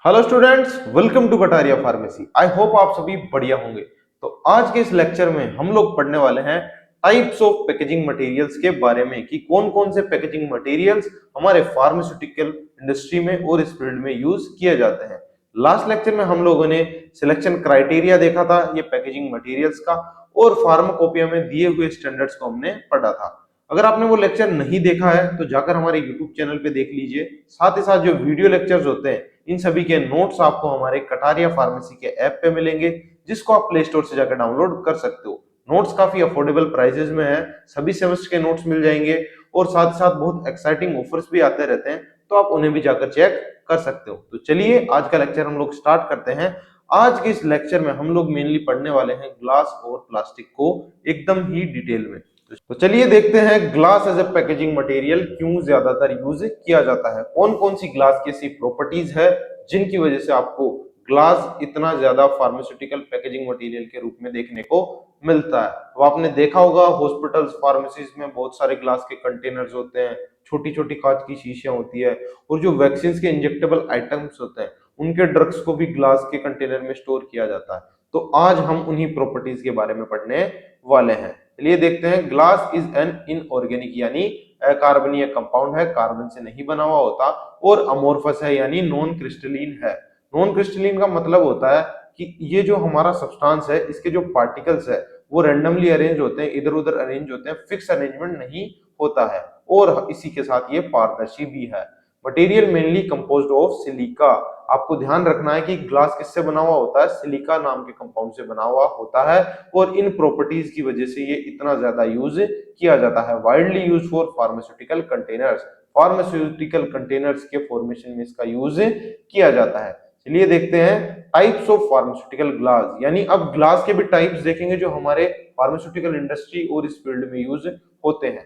Hello students, welcome to Kataria pharmacy. I hope आप सभी बढ़िया होंगे। तो आज के इस लेक्चर में हम लोग पढ़ने वाले हैं टाइप्स ऑफ पैकेजिंग मटेरियल्स के बारे में कि कौन कौन से पैकेजिंग मटेरियल्स हमारे फार्मास्यूटिकल इंडस्ट्री में और इस फील्ड में यूज किए जाते हैं। लास्ट लेक्चर में हम लोगों ने सिलेक्शन क्राइटेरिया देखा था ये पैकेजिंग मटेरियल्स का, और फार्माकोपिया में दिए हुए स्टैंडर्ड्स को हमने पढ़ा था। अगर आपने वो लेक्चर नहीं देखा है तो जाकर हमारे यूट्यूब चैनल पे देख लीजिए। साथ ही साथ जो वीडियो लेक्चर्स होते हैं इन सभी के नोट्स आपको हमारे कटारिया फार्मेसी के ऐप पे मिलेंगे, जिसको आप प्ले स्टोर से जाकर डाउनलोड कर सकते हो। नोट्स काफी अफोर्डेबल प्राइसेस में है, सभी सेमेस्टर के नोट्स मिल जाएंगे और साथ ही साथ बहुत एक्साइटिंग ऑफर्स भी आते रहते हैं, तो आप उन्हें भी जाकर चेक कर सकते हो। तो चलिए आज का लेक्चर हम लोग स्टार्ट करते हैं। आज के इस लेक्चर में हम लोग मेनली पढ़ने वाले हैं ग्लास और प्लास्टिक को एकदम ही डिटेल में। तो चलिए देखते हैं glass as a packaging material क्यों ज्यादातर यूज किया जाता है, कौन कौन सी ग्लास की ऐसी प्रॉपर्टीज है जिनकी वजह से आपको ग्लास इतना ज्यादा फार्मास्यूटिकल पैकेजिंग मटेरियल के रूप में देखने को मिलता है। तो आपने देखा होगा हॉस्पिटल्स फार्मेसीज में बहुत सारे ग्लास के कंटेनर्स होते हैं, छोटी छोटी कांच की शीशियां होती है, और जो वैक्सीन के इंजेक्टेबल आइटम्स होते हैं उनके ड्रग्स को भी ग्लास के कंटेनर में स्टोर किया जाता है। तो आज हम उन्हीं प्रॉपर्टीज के बारे में पढ़ने वाले हैं। चलिए देखते हैं। ग्लास इज एन इनऑर्गेनिक यानी अकार्बनीय कंपाउंड है, कार्बन से नहीं बना हुआ होता, और अमोर्फस है यानी नॉन क्रिस्टलीन है। नॉन क्रिस्टलीन का मतलब होता है कि ये जो हमारा सब्सटेंस है इसके जो पार्टिकल्स है वो रैंडमली अरेंज होते हैं, इधर उधर अरेंज होते हैं, फिक्स अरेंजमेंट नहीं होता है, और इसी के साथ ये पारदर्शी भी है। Material mainly composed of silica. आपको ध्यान रखना है कि ग्लास किससे बना हुआ होता है, सिलिका नाम के कंपाउंड से बना हुआ होता है, और इन प्रॉपर्टीज की वजह से ये इतना ज्यादा यूज किया जाता है। Widely use for pharmaceutical containers. Pharmaceutical containers के फॉर्मेशन में इसका यूज किया जाता है। चलिए देखते हैं टाइप्स ऑफ फार्मास्यूटिकल ग्लास, यानी अब ग्लास के भी टाइप्स देखेंगे जो हमारे फार्मास्यूटिकल इंडस्ट्री और इस फील्ड में यूज होते हैं।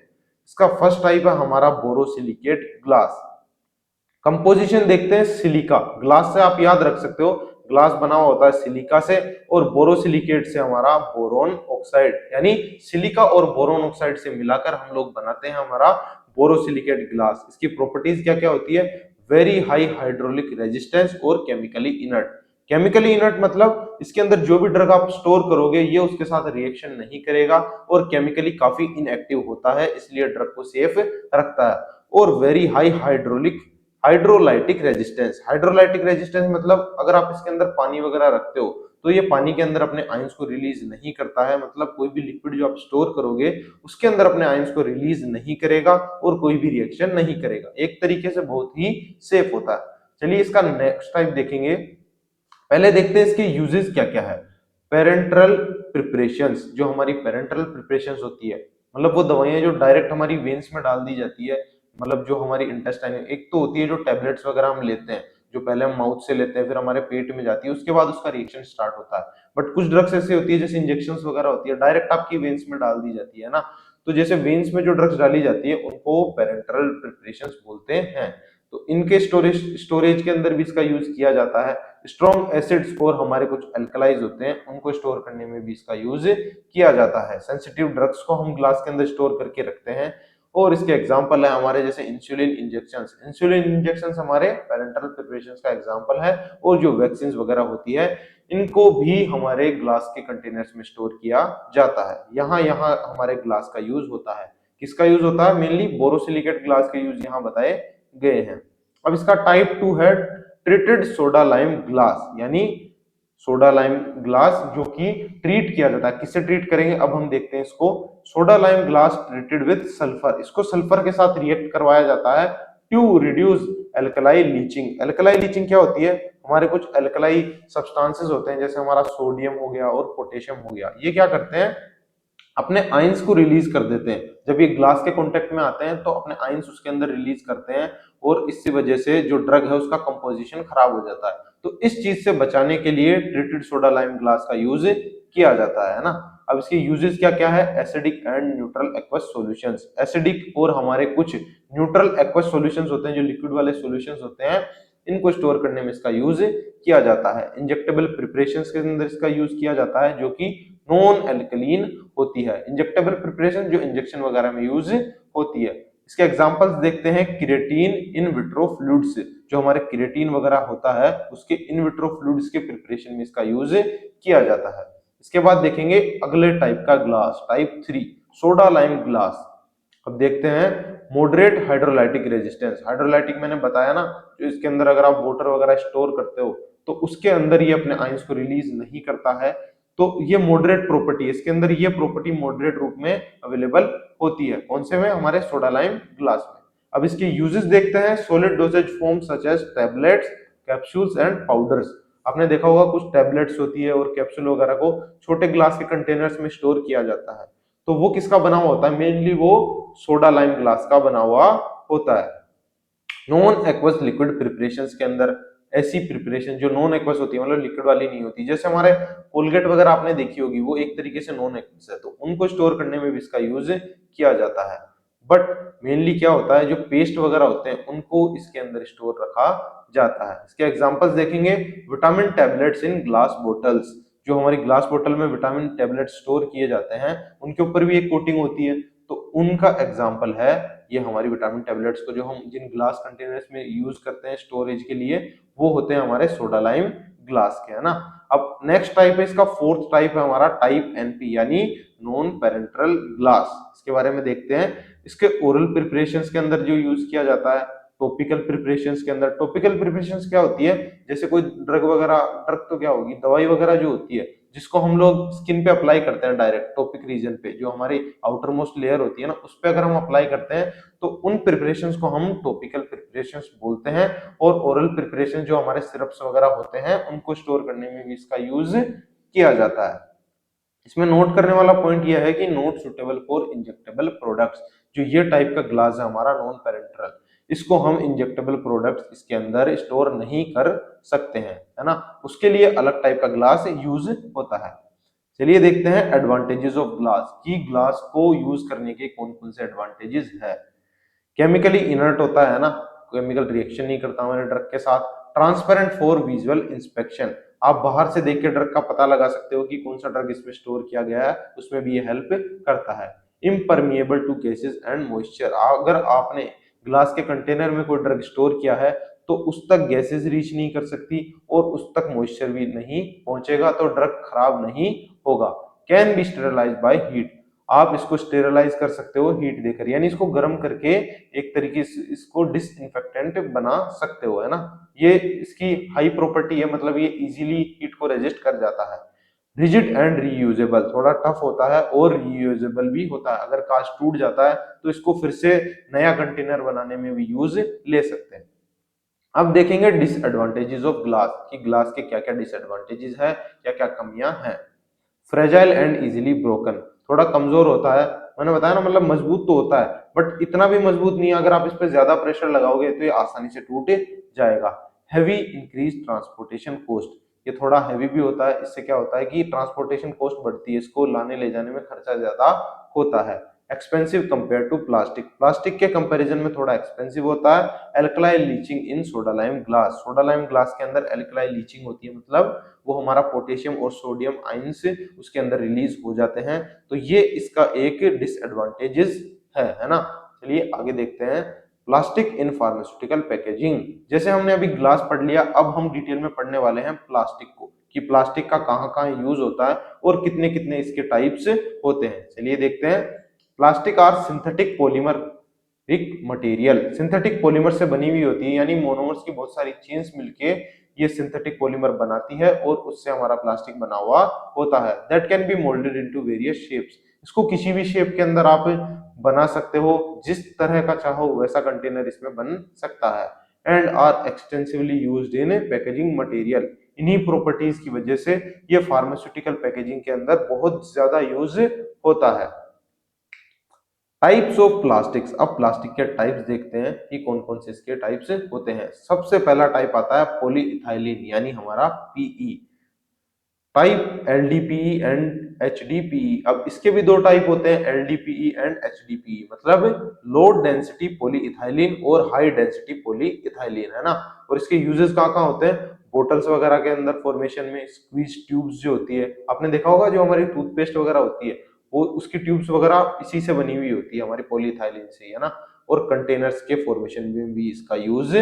इसका फर्स्ट टाइप है हमारा बोरोसिलिकेट ग्लास। कंपोजिशन देखते हैं सिलिका। ग्लास से आप याद रख सकते हो ग्लास बना हुआ होता है सिलिका से, और बोरोसिलिकेट से हमारा बोरोन ऑक्साइड, यानी सिलिका और बोरोन ऑक्साइड से मिलाकर हम लोग बनाते हैं हमारा बोरोसिलिकेट ग्लास। इसकी प्रॉपर्टीज क्या क्या होती है? वेरी हाई हाइड्रोलिक रेजिस्टेंस और केमिकली इनर्ट। केमिकली इनर्ट मतलब इसके अंदर जो भी ड्रग आप स्टोर करोगे ये उसके साथ रिएक्शन नहीं करेगा, और केमिकली काफी इनएक्टिव होता है, इसलिए ड्रग को सेफ रखता है। और very high hydrolytic resistance. Hydrolytic resistance मतलब अगर आप इसके अंदर पानी वगैरह रखते हो तो ये पानी के अंदर अपने आयंस को रिलीज नहीं करता है, मतलब कोई भी लिक्विड जो आप स्टोर करोगे उसके अंदर अपने आयंस को रिलीज नहीं करेगा और कोई भी रिएक्शन नहीं करेगा। एक तरीके से बहुत ही सेफ होता है। चलिए इसका नेक्स्ट टाइप देखेंगे। पहले देखते हैं इसके यूजेस क्या क्या है। Parenteral preparations. जो हमारी पेरेंट्रल प्रिपरेशंस होती है, मतलब वो दवाइयां जो डायरेक्ट हमारी वेन्स में डाल दी जाती है, मतलब जो हमारी इंटेस्टाइन, एक तो होती है जो टेबलेट्स वगैरह हम लेते हैं, जो पहले हम माउथ से लेते हैं फिर हमारे पेट में जाती है, उसके बाद उसका रिएक्शन स्टार्ट होता है। बट कुछ ड्रग्स ऐसी होती है जैसे इंजेक्शन वगैरह होती है, डायरेक्ट आपकी वेन्स में डाल दी जाती है ना। तो जैसे वेन्स में जो ड्रग्स डाली जाती है उनको पेरेंट्रल प्रिपरेशंस बोलते हैं। तो इनके स्टोरेज के अंदर भी इसका यूज किया जाता है। स्ट्रॉन्ग एसिड्स और हमारे कुछ अल्कलाइज होते हैं उनको स्टोर करने में भी इसका यूज किया जाता है। सेंसिटिव ड्रग्स को हम ग्लास के अंदर स्टोर करके रखते हैं, और इसके एग्जांपल है हमारे जैसे इंसुलिन इंजेक्शंस। इंसुलिन इंजेक्शंस हमारे पेरेंटल प्रिपरेशंस का एग्जांपल है, और जो वैक्सीन वगैरह होती है इनको भी हमारे ग्लास के कंटेनर्स में स्टोर किया जाता है। यहाँ यहाँ हमारे ग्लास का यूज होता है। किसका यूज होता है? मेनली बोरोसिलिकेट ग्लास के यूज यहाँ बताए गए हैं। अब इसका टाइप 2 है ट्रीटेड सोडा लाइम ग्लास, यानी सोडा लाइम ग्लास जो कि ट्रीट किया जाता है। किससे ट्रीट करेंगे अब हम देखते हैं इसको। Soda lime glass treated with sulphur. इसको सल्फर के साथ रिएक्ट करवाया जाता है to reduce alkali leaching. Alkali leaching क्या होती है? हमारे कुछ एल्कलाई सब्सटेंसेस होते हैं जैसे हमारा सोडियम हो गया और पोटेशियम हो गया, ये क्या करते हैं? अपने आयंस को रिलीज कर देते हैं। जब ये ग्लास के कांटेक्ट में आते हैं तो अपने आयंस उसके अंदर रिलीज करते हैं, और इसकी वजह से जो ड्रग है उसका कंपोजिशन खराब हो जाता है। तो इस चीज से बचाने के लिए ट्रीटेड सोडा लाइम ग्लास का यूज किया जाता है ना। अब इसके यूजेस क्या क्या है? Acidic and neutral aqueous solutions. Acidic और हमारे कुछ न्यूट्रल एक्वस सॉल्यूशंस होते हैं, जो लिक्विड वाले सॉल्यूशंस होते हैं, इनको स्टोर करने में इसका यूज किया जाता है। इंजेक्टेबल प्रिपरेशंस के अंदर इसका यूज किया जाता है, जो कि नॉन एल्कलीन होती है। इंजेक्टेबल प्रिपरेशन जो इंजेक्शन वगैरह में यूज होती है। इसके एग्जांपल्स देखते हैं। क्रिएटिन इन विट्रो फ्लूइड्स, जो हमारे क्रिएटिन वगैरह होता है उसके इन विट्रो फ्लूइड्स के प्रिपरेशन में इसका यूज किया जाता है। इसके बाद देखेंगे अगले टाइप का glass, type 3 soda lime glass. अब देखते हैं मॉडरेट हाइड्रोलाइटिक रेजिस्टेंस। हाइड्रोलाइटिक मैंने बताया ना, जो इसके अंदर अगर आप वाटर वगैरह स्टोर करते हो तो उसके अंदर ये अपने आयंस को रिलीज नहीं करता है, तो ये मॉडरेट प्रॉपर्टी है, इसके अंदर ये प्रॉपर्टी मॉडरेट रूप में अवेलेबल होती है। कौन से में? हमारे सोडा लाइम ग्लास में। अब इसके यूजेस देखते हैं। Solid dosage form such as tablets, capsules and powders. आपने देखा होगा कुछ टैबलेट्स होती है और कैप्सूल वगैरह को छोटे ग्लास के कंटेनर्स में स्टोर किया जाता है, तो वो किसका बना हुआ होता है? मेनली वो सोडा लाइम ग्लास का बना हुआ होता है। नॉन एक्वस लिक्विड प्रिपरेशंस के अंदर ऐसी प्रिपरेशन जो नॉन एक्वस होती है, मतलब लिक्विड वाली नहीं होती, जैसे हमारे कोलगेट वगैरह आपने देखी होगी, वो एक तरीके से नॉन एक्वस है, तो उनको स्टोर करने में भी इसका यूज किया जाता है। बट मेनली क्या होता है, जो पेस्ट वगैरह होते हैं उनको इसके अंदर स्टोर रखा जाता है। इसके एग्जांपल्स देखेंगे। Vitamin tablets in glass bottles, जो हमारी ग्लास बोतल में विटामिन टैबलेट स्टोर किए जाते हैं उनके ऊपर भी एक कोटिंग होती है, तो उनका एग्जांपल है ये हमारी विटामिन टैबलेट्स को जो हम जिन ग्लास कंटेनर्स में यूज करते हैं स्टोरेज के लिए, वो होते हैं हमारे सोडा लाइम ग्लास के, है ना। अब नेक्स्ट टाइप है इसका, फोर्थ टाइप है हमारा टाइप एनपी, यानी नॉन पेरेंट्रल ग्लास। इसके बारे में देखते हैं। इसके ओरल प्रिपरेशंस के अंदर जो यूज किया जाता है, टॉपिकल प्रिपरेशंस के अंदर। टॉपिकल प्रिपरेशंस क्या होती है? जैसे कोई ड्रग वगैरह, ड्रग तो क्या होगी, दवाई वगैरह जो होती है जिसको हम लोग स्किन पे अप्लाई करते हैं डायरेक्ट टॉपिक रीजन पे, जो हमारी आउटर मोस्ट लेयर होती है ना, उस पे अगर हम अप्लाई करते हैं तो उन प्रिपरेशंस को हम टॉपिकल प्रिपरेशंस बोलते हैं। और ओरल प्रिपरेशन जो हमारे सिरप्स वगैरह होते हैं उनको स्टोर करने में भी इसका यूज किया जाता है। इसमें नोट करने वाला पॉइंट यह है कि not suitable for injectable products. जो ये टाइप का ग्लास है हमारा नॉन पेरेंट्रल, इसको हम इंजेक्टेबल प्रोडक्ट्स इसके अंदर स्टोर नहीं कर सकते हैं, है ना। उसके लिए अलग टाइप का ग्लास यूज होता है। चलिए देखते हैं एडवांटेजेस ऑफ ग्लास, की ग्लास को यूज करने के कौन कौन से एडवांटेजेस है। केमिकली इनर्ट होता है ना, केमिकल रिएक्शन नहीं करता हमारे ड्रग के साथ। ट्रांसपेरेंट फॉर विजुअल इंस्पेक्शन, आप बाहर से देख के ड्रग का पता लगा सकते हो कि कौन सा ड्रग इसमें स्टोर किया गया है, उसमें भी ये हेल्प करता है। Impermeable to gases and moisture, अगर आपने ग्लास के कंटेनर में कोई ड्रग स्टोर किया है तो उस तक गैसेस रीच नहीं कर सकती और उस तक मॉइस्चर भी नहीं पहुंचेगा, तो ड्रग खराब नहीं होगा। Can be sterilise by heat, आप इसको स्टेरलाइज कर सकते हो हीट देकर, यानी इसको गर्म करके एक तरीके से इसको डिसइंफेक्टेंट बना सकते हो, है ना। ये इसकी हाई प्रॉपर्टी है, मतलब ये इजीली हीट को रेजिस्ट कर जाता है। रिजिड एंड रीयूजेबल, थोड़ा टफ होता है और रीयूजेबल भी होता है, अगर कांच टूट जाता है तो इसको फिर से नया कंटेनर बनाने में भी यूज ले सकते हैं। अब देखेंगे डिसएडवांटेजेस ऑफ ग्लास, कि ग्लास के क्या क्या डिसएडवांटेजेस है, क्या क्या कमियां हैं। फ्रेजाइल एंड इजीली ब्रोकन, थोड़ा कमजोर होता है, मैंने बताया ना, मतलब मजबूत तो होता है बट इतना भी मजबूत नहीं है, अगर आप इस पर ज्यादा प्रेशर लगाओगे तो ये आसानी से टूट जाएगा। हैवी इंक्रीज ट्रांसपोर्टेशन कॉस्ट, ये थोड़ा हैवी भी होता है, इससे क्या होता है कि ट्रांसपोर्टेशन कॉस्ट बढ़ती है, इसको लाने ले जाने में खर्चा ज्यादा होता है। Expensive compare to plastic, plastic के कंपैरिजन में थोड़ा एक्सपेंसिव होता है। Alkali leaching in soda lime glass, soda lime glass के अंदर एल्कलाई लीचिंग होती है, मतलब वो हमारा पोटेशियम और सोडियम आयंस उसके अंदर रिलीज हो जाते हैं, तो ये इसका एक डिसएडवांटेजेस है ना। चलिए आगे देखते हैं। प्लास्टिक इन फार्मास्यूटिकल पैकेजिंग, जैसे हमने अभी ग्लास पढ़ लिया, अब हम डिटेल में पढ़ने वाले हैं प्लास्टिक को, कि प्लास्टिक का कहाँ कहाँ यूज होता है और कितने कितने इसके टाइप्स होते हैं। चलिए देखते हैं। Plastic are synthetic polymer material, synthetic polymer से बनी हुई होती है, यानी मोनोमर्स की बहुत सारी चेन्स मिलके ये सिंथेटिक पॉलीमर बनाती है और उससे हमारा प्लास्टिक बना हुआ होता है। That can be moulded into various shapes, इसको किसी भी शेप के अंदर आप बना सकते हो, जिस तरह का चाहो वैसा कंटेनर इसमें बन सकता है। And are extensively used in packaging material, इन्हीं प्रॉपर्टीज की वजह से ये फार्मास्यूटिकल पैकेजिंग के अंदर बहुत ज्यादा यूज होता है। टाइप्स ऑफ प्लास्टिक्स, अब प्लास्टिक के टाइप्स देखते हैं कि कौन कौन से इसके टाइप्स होते हैं। सबसे पहला टाइप आता है पॉलीइथाइलिन, यानी हमारा PE. Type LDPE and HDPE, अब इसके भी दो टाइप होते हैं, एलडीपीई एंड एचडीपीई, मतलब लो डेंसिटी पॉलीइथाइलिन और हाई डेंसिटी पॉलीइथाइलिन, है ना। और इसके यूजेस कहाँ कहाँ होते हैं? बोटल्स वगैरह के अंदर फॉर्मेशन में, स्क्वीज ट्यूब्स जो होती है, आपने देखा होगा जो हमारी टूथपेस्ट वगैरह होती है वो उसकी ट्यूब्स वगैरह इसी से बनी हुई होती है, हमारी पॉलीइथाइलिन से, है ना। और कंटेनर्स के फॉर्मेशन में भी इसका यूज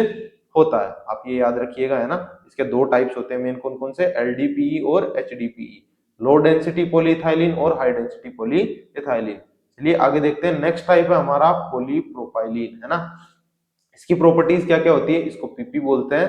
होता है। आप ये याद रखिएगा, है ना। इसके दो टाइप्स होते हैं मेन, कौन कौन से, एलडीपीई और एचडीपीई, लो डेंसिटी पॉलीइथाइलिन और हाई डेंसिटी पॉलीइथाइलिन। चलिए आगे देखते हैं। नेक्स्ट टाइप है हमारा पॉलीप्रोपाइलीन, है ना। इसकी प्रॉपर्टीज क्या क्या होती है, इसको पीपी बोलते हैं,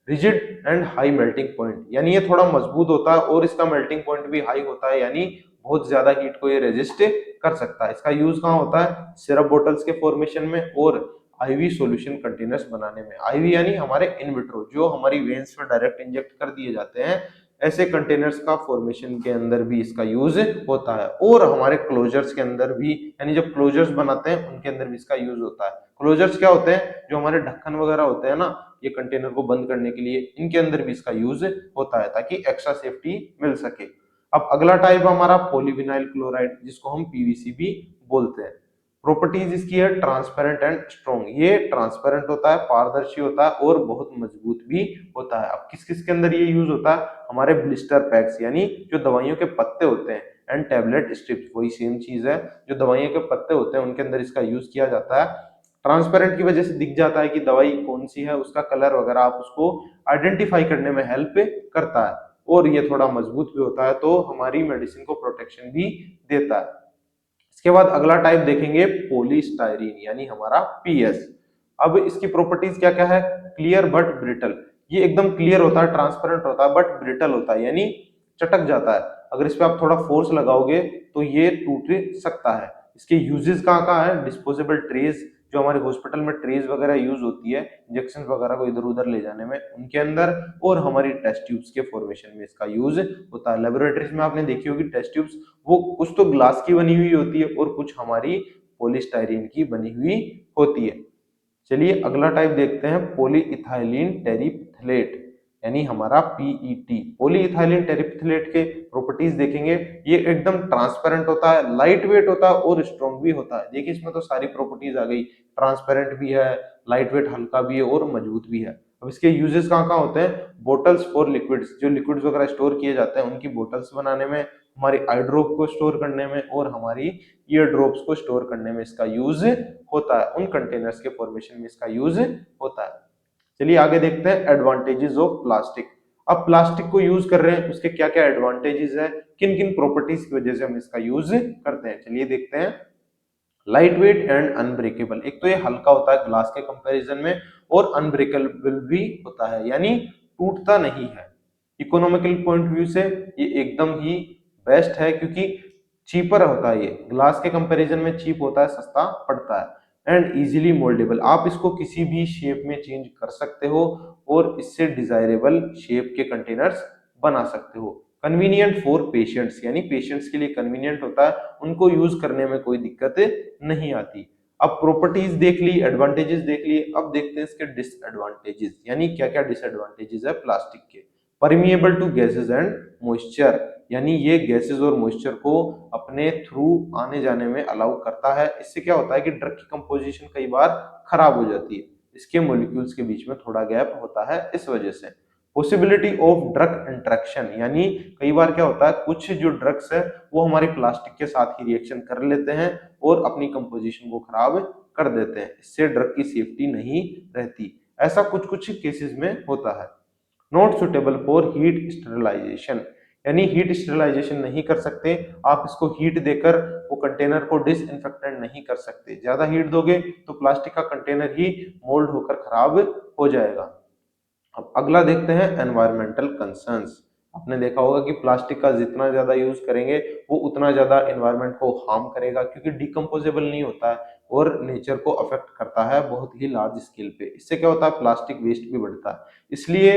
rigid and high melting point, यानी ये थोड़ा मजबूत होता है और इसका मेल्टिंग पॉइंट भी हाई होता है, यानी बहुत ज्यादा हीट को ये रेजिस्ट कर सकता है। इसका यूज कहाँ होता है, सिरप बोटल्स के फॉर्मेशन में और आईवी सॉल्यूशन कंटेनर्स बनाने में। आईवी यानी हमारे इन विट्रो, जो हमारी वेन्स में डायरेक्ट इंजेक्ट कर दिए जाते हैं, ऐसे कंटेनर्स का फॉर्मेशन के अंदर भी इसका यूज होता है। और हमारे क्लोजर्स के अंदर भी, यानी जब क्लोजर्स बनाते हैं उनके अंदर भी इसका यूज होता है। क्लोजर्स क्या होते हैं, जो हमारे ढक्कन वगैरह होते हैं ना, ये कंटेनर को बंद करने के लिए, इनके अंदर भी इसका यूज होता है ताकि एक्स्ट्रा सेफ्टी मिल सके। अब अगला टाइप हमारा पॉलीविनाइल क्लोराइड, जिसको हम पीवीसी भी बोलते हैं। प्रॉपर्टीज इसकी है ट्रांसपेरेंट एंड स्ट्रॉन्ग, ये ट्रांसपेरेंट होता है, पारदर्शी होता है और बहुत मजबूत भी होता है। अब किस किस के अंदर ये यूज होता है, हमारे ब्लिस्टर पैक्स, यानी जो दवाइयों के पत्ते होते हैं, एंड टैबलेट स्ट्रिप्स, वही सेम चीज है, जो दवाइयों के पत्ते होते हैं उनके अंदर इसका यूज किया जाता है। ट्रांसपेरेंट की वजह से दिख जाता है कि दवाई कौन सी है, उसका कलर वगैरह आप उसको आइडेंटिफाई करने में हेल्प करता है। और ये थोड़ा मजबूत भी होता है, तो हमारी मेडिसिन को प्रोटेक्शन भी देता है। इसके बाद अगला टाइप देखेंगे पॉलीस्टाइरीन, यानी हमारा पीएस। अब इसकी प्रॉपर्टीज क्या क्या है, क्लियर बट ब्रिटल, ये एकदम क्लियर होता है, ट्रांसपेरेंट होता है, बट ब्रिटल होता है, यानी चटक जाता है। अगर इस पे आप थोड़ा फोर्स लगाओगे तो ये टूट सकता है। इसके यूजेस कहाँ कहाँ है, डिस्पोजेबल ट्रेज, जो हमारे हॉस्पिटल में ट्रेज वगैरह यूज होती है इंजेक्शन वगैरह को इधर उधर ले जाने में, उनके अंदर, और हमारी टेस्ट ट्यूब्स के फॉर्मेशन में इसका यूज होता है। लेबोरेटरीज में आपने देखी होगी टेस्ट ट्यूब्स, वो कुछ तो ग्लास की बनी हुई होती है और कुछ हमारी पॉलीस्टाइरीन की बनी हुई होती है। चलिए अगला टाइप देखते हैं, पॉलीइथाइलिन टेरिप्थलेट, यानी हमारा पीईटी। पॉलीइथाइलिन टेरिप्थलेट के प्रॉपर्टीज देखेंगे, ये एकदम ट्रांसपेरेंट होता है, लाइट वेट होता है और स्ट्रॉन्ग भी होता है। देखिए इसमें तो सारी प्रॉपर्टीज आ गई, ट्रांसपेरेंट भी है, लाइट वेट हल्का भी है और मजबूत भी है। अब इसके यूजेस कहाँ कहाँ होते हैं, बोटल्स फॉर लिक्विड्स, जो लिक्विड्स वगैरह स्टोर किए जाते हैं उनकी बोटल्स बनाने में, हमारी आई ड्रॉप को स्टोर करने में और हमारी ईयर ड्रॉप्स को स्टोर करने में इसका यूज होता है। उन कंटेनर्स के फॉर्मेशन में इसका यूज होता है। चलिए आगे देखते हैं एडवांटेजेस ऑफ प्लास्टिक। अब प्लास्टिक को यूज कर रहे हैं, उसके क्या क्या एडवांटेजेस है, किन किन प्रॉपर्टीज की वजह से हम इसका यूज करते हैं। चलिए देखते हैं। लाइट वेट एंड अनब्रेकेबल, एक तो ये हल्का होता है ग्लास के कंपैरिजन में, और अनब्रेकेबल भी होता है, यानी टूटता नहीं है। इकोनॉमिकल पॉइंट व्यू से ये एकदम ही बेस्ट है, क्योंकि चीपर होता है, ये ग्लास के कंपैरिजन में चीप होता है, सस्ता पड़ता है। एंड इजीली मोल्डेबल, आप इसको किसी भी शेप में चेंज कर सकते हो और इससे डिजायरेबल शेप के कंटेनर्स बना सकते हो। कन्वीनियंट फॉर पेशेंट्स, यानी पेशेंट्स के लिए कन्वीनियंट होता है, उनको यूज करने में कोई दिक्कत नहीं आती। अब प्रॉपर्टीज देख ली, एडवांटेजेस देख लिए, अब देखते हैं इसके डिसएडवांटेजेस, यानी क्या क्या डिसएडवांटेजेस है प्लास्टिक के। Permeable to gases and moisture, यानी ये गैसेस और मॉइस्चर को अपने थ्रू आने जाने में अलाउ करता है। इससे क्या होता है कि ड्रग की कंपोजिशन कई बार खराब हो जाती है, इसके मॉलिक्यूल्स के बीच में थोड़ा गैप होता है इस वजह से। पॉसिबिलिटी ऑफ ड्रग इंटरेक्शन, यानी कई बार क्या होता है, कुछ जो ड्रग्स है वो हमारे प्लास्टिक के साथ ही रिएक्शन कर लेते हैं और अपनी कंपोजिशन को खराब कर देते हैं, इससे ड्रग की सेफ्टी नहीं रहती। ऐसा कुछ कुछ केसेस में होता है। Not suitable for heat sterilisation, यानी हीट स्टेरिलाइजेशन नहीं कर सकते आप, इसको हीट देकर वो कंटेनर को डिसइंफेक्टेंट नहीं कर सकते। ज्यादा हीट दोगे तो प्लास्टिक का कंटेनर ही मोल्ड होकर खराब हो जाएगा। अब अगला देखते हैं एनवायरमेंटल कंसर्न्स। आपने देखा होगा कि प्लास्टिक का जितना ज्यादा यूज करेंगे वो उतना ज्यादा एनवायरमेंट को हार्म करेगा, क्योंकि डिकम्पोजेबल नहीं होता है और नेचर को अफेक्ट करता है बहुत ही लार्ज स्केल पे। इससे क्या होता है, प्लास्टिक वेस्ट भी बढ़ता है, इसलिए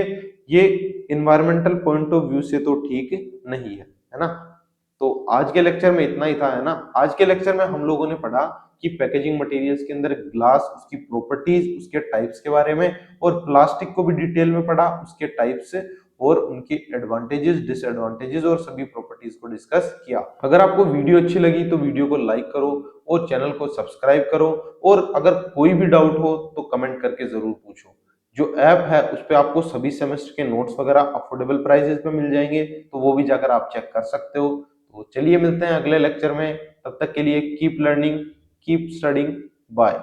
ये एनवायरमेंटल पॉइंट ऑफ व्यू से तो ठीक नहीं है ना। तो आज के लेक्चर में इतना ही था, है ना। आज के लेक्चर में हम लोगों ने पढ़ा कि पैकेजिंग मटेरियल्स के अंदर ग्लास, उसकी प्रॉपर्टीज, उसके टाइप्स के बारे में, और प्लास्टिक को भी डिटेल में पढ़ा, उसके टाइप्स और उनकी एडवांटेजेस, डिसएडवांटेजेस और सभी प्रॉपर्टीज को डिस्कस किया। अगर आपको वीडियो अच्छी लगी तो वीडियो को लाइक करो और चैनल को सब्सक्राइब करो, और अगर कोई भी डाउट हो तो कमेंट करके जरूर पूछो। जो ऐप है उस पे आपको सभी सेमेस्टर के नोट्स वगैरह अफोर्डेबल प्राइसेस पे मिल जाएंगे, तो वो भी जाकर आप चेक कर सकते हो। तो चलिए मिलते हैं अगले लेक्चर में, तब तक के लिए keep learning, keep studying, bye.